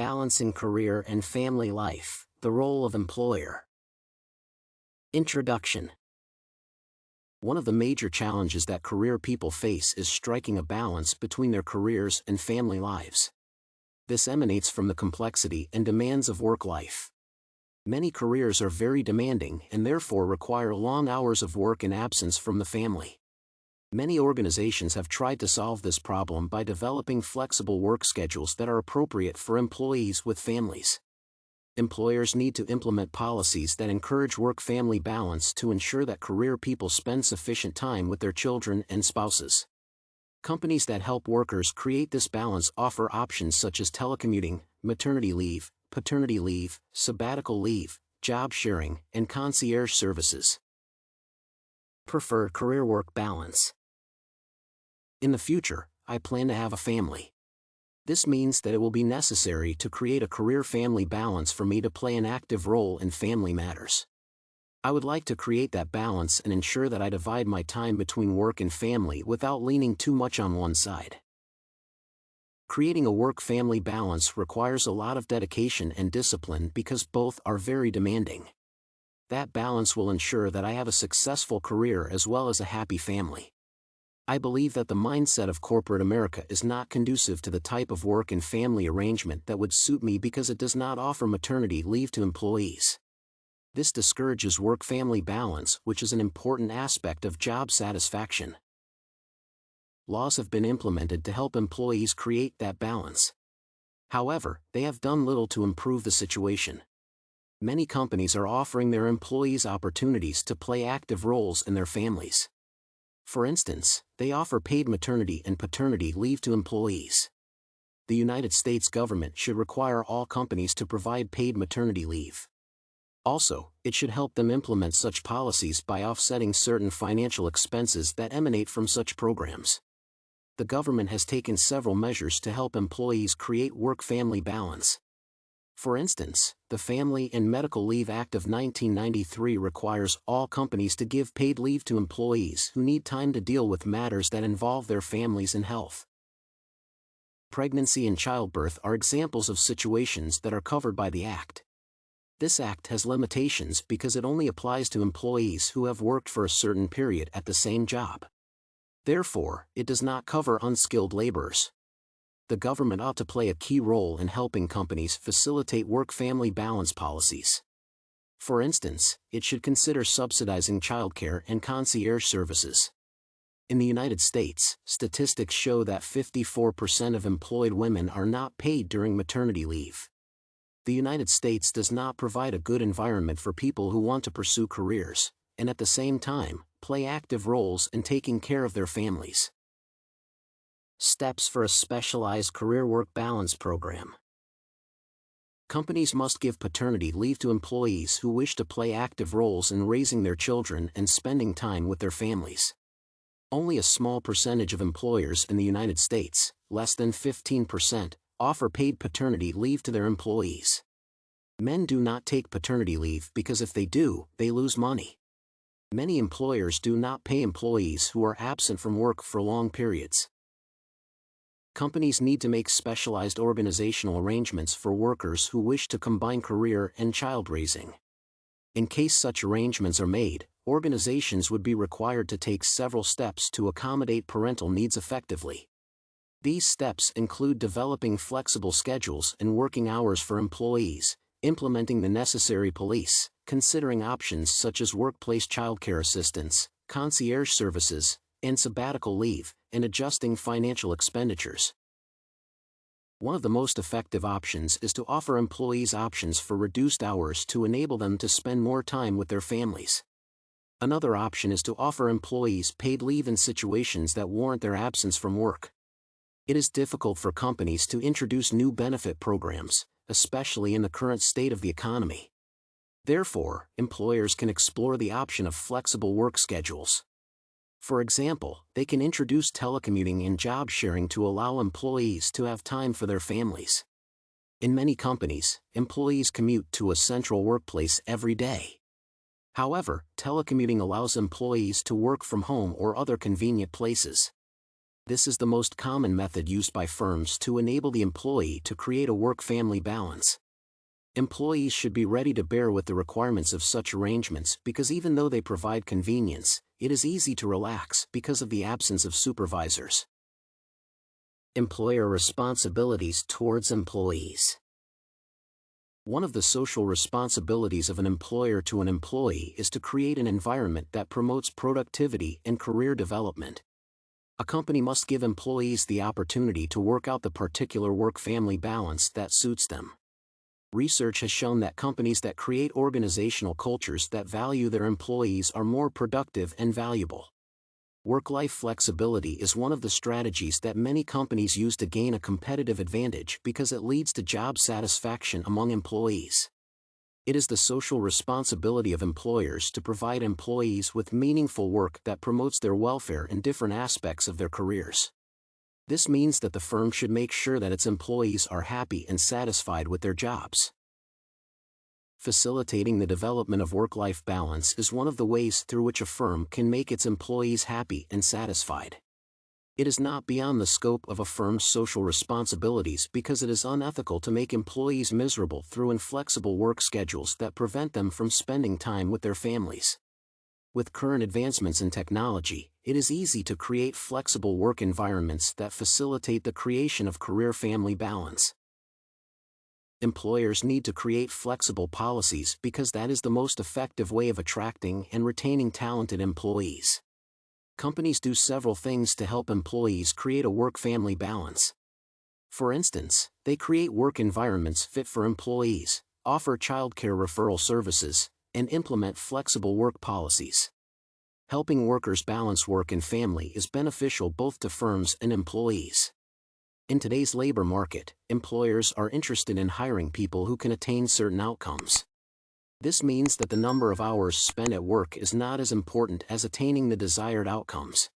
Balancing career and family life, the role of employer. Introduction. One of the major challenges that career people face is striking a balance between their careers and family lives. This emanates from the complexity and demands of work life. Many careers are very demanding and therefore require long hours of work in absence from the family. Many organizations have tried to solve this problem by developing flexible work schedules that are appropriate for employees with families. Employers need to implement policies that encourage work-family balance to ensure that career people spend sufficient time with their children and spouses. Companies that help workers create this balance offer options such as telecommuting, maternity leave, paternity leave, sabbatical leave, job sharing, and concierge services. Preferred career-work balance. In the future, I plan to have a family. This means that it will be necessary to create a career-family balance for me to play an active role in family matters. I would like to create that balance and ensure that I divide my time between work and family without leaning too much on one side. Creating a work-family balance requires a lot of dedication and discipline because both are very demanding. That balance will ensure that I have a successful career as well as a happy family. I believe that the mindset of corporate America is not conducive to the type of work and family arrangement that would suit me because it does not offer maternity leave to employees. This discourages work-family balance, which is an important aspect of job satisfaction. Laws have been implemented to help employees create that balance. However, they have done little to improve the situation. Many companies are offering their employees opportunities to play active roles in their families. For instance, they offer paid maternity and paternity leave to employees. The United States government should require all companies to provide paid maternity leave. Also, it should help them implement such policies by offsetting certain financial expenses that emanate from such programs. The government has taken several measures to help employees create work-family balance. For instance, the Family and Medical Leave Act of 1993 requires all companies to give paid leave to employees who need time to deal with matters that involve their families and health. Pregnancy and childbirth are examples of situations that are covered by the Act. This Act has limitations because it only applies to employees who have worked for a certain period at the same job. Therefore, it does not cover unskilled laborers. The government ought to play a key role in helping companies facilitate work-family balance policies. For instance, it should consider subsidizing childcare and concierge services. In the United States, statistics show that 54% of employed women are not paid during maternity leave. The United States does not provide a good environment for people who want to pursue careers, and at the same time, play active roles in taking care of their families. Steps for a specialized career-work balance program. Companies must give paternity leave to employees who wish to play active roles in raising their children and spending time with their families. Only a small percentage of employers in the United States, less than 15%, offer paid paternity leave to their employees. Men do not take paternity leave because if they do, they lose money. Many employers do not pay employees who are absent from work for long periods. Companies need to make specialized organizational arrangements for workers who wish to combine career and child raising. In case such arrangements are made, organizations would be required to take several steps to accommodate parental needs effectively. These steps include developing flexible schedules and working hours for employees, implementing the necessary police, considering options such as workplace childcare assistance, concierge services, and sabbatical leave, and adjusting financial expenditures. One of the most effective options is to offer employees options for reduced hours to enable them to spend more time with their families. Another option is to offer employees paid leave in situations that warrant their absence from work. It is difficult for companies to introduce new benefit programs, especially in the current state of the economy. Therefore, employers can explore the option of flexible work schedules. For example, they can introduce telecommuting and job sharing to allow employees to have time for their families. In many companies, employees commute to a central workplace every day. However, telecommuting allows employees to work from home or other convenient places. This is the most common method used by firms to enable the employee to create a work-family balance. Employees should be ready to bear with the requirements of such arrangements because even though they provide convenience, it is easy to relax because of the absence of supervisors. Employer responsibilities towards employees. One of the social responsibilities of an employer to an employee is to create an environment that promotes productivity and career development. A company must give employees the opportunity to work out the particular work-family balance that suits them. Research has shown that companies that create organizational cultures that value their employees are more productive and valuable. Work-life flexibility is one of the strategies that many companies use to gain a competitive advantage because it leads to job satisfaction among employees. It is the social responsibility of employers to provide employees with meaningful work that promotes their welfare in different aspects of their careers. This means that the firm should make sure that its employees are happy and satisfied with their jobs. Facilitating the development of work-life balance is one of the ways through which a firm can make its employees happy and satisfied. It is not beyond the scope of a firm's social responsibilities because it is unethical to make employees miserable through inflexible work schedules that prevent them from spending time with their families. With current advancements in technology, it is easy to create flexible work environments that facilitate the creation of career-family balance. Employers need to create flexible policies because that is the most effective way of attracting and retaining talented employees. Companies do several things to help employees create a work-family balance. For instance, they create work environments fit for employees, offer childcare referral services, and implement flexible work policies. Helping workers balance work and family is beneficial both to firms and employees. In today's labor market, employers are interested in hiring people who can attain certain outcomes. This means that the number of hours spent at work is not as important as attaining the desired outcomes.